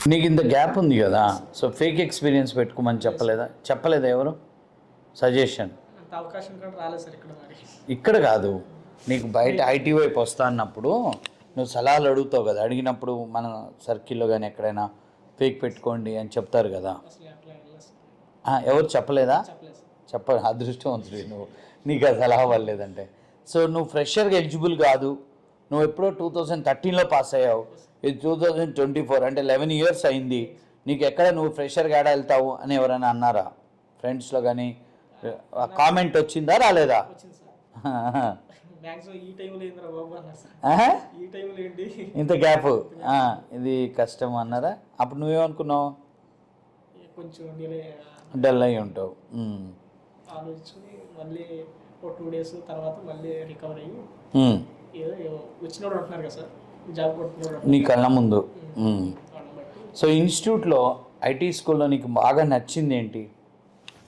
నీకు ఇంత గ్యాప్ ఉంది కదా, సో ఫేక్ ఎక్స్పీరియన్స్ పెట్టుకోమని చెప్పలేదా ఎవరు సజెషన్? అంత అవకాశం కూడా రాలేదు సార్ ఇక్కడ. మరి ఇక్కడ కాదు, నీకు బయట ఐటీ వైపు వస్తా అన్నప్పుడు నువ్వు సలహాలు అడుగుతావు కదా, అడిగినప్పుడు మన సర్కిల్లో కానీ ఎక్కడైనా ఫేక్ పెట్టుకోండి అని చెప్తారు కదా, అసలు అట్లా వెళ్ళలేదు సార్. ఎవరు చెప్పలేదా? చెప్పలేదు సార్. అదృష్టవంతుడు నువ్వు, నీకు ఆ సలహా వల్లేదంటే. సో నువ్వు ఫ్రెషర్గా ఎలిజిబుల్ కాదు, నువ్వు ఎప్పుడో 2013లో పాస్ అయ్యావు, ఇది 2024 అంటే 11 years అయింది. నీకు ఎక్కడ నువ్వు ఫ్రెషర్గా ఏడా వెళ్తావు అని ఎవరైనా అన్నారా ఫ్రెండ్స్లో కానీ? కామెంట్ వచ్చిందా రాలేదా? వచ్చింది సార్. మ్యాక్సిమం ఈ టైంలో ఏందిరా బాబు అన్నారు సార్. ఈ టైంలో ఏంటి ఇంత గ్యాప్, ఇది కష్టం అన్నారా? అప్పుడు నువ్వేమనుకున్నావు? కొంచెం డల్ అయి ఉంటావు. ఆలోచించుకుని మళ్ళీ ఒక 2 days తర్వాత మళ్ళీ రికవర్ అయ్యి ఏదో వచ్చినోడు అంటున్నారు కదా సార్, జాబ్ కొట్టుకున్నాడు నీ కళ్ళ ముందు. వాళ్ళని బట్టి సో ఇన్స్టిట్యూట్లో ఐటీ స్కూల్లో నీకు బాగా నచ్చింది ఏంటి?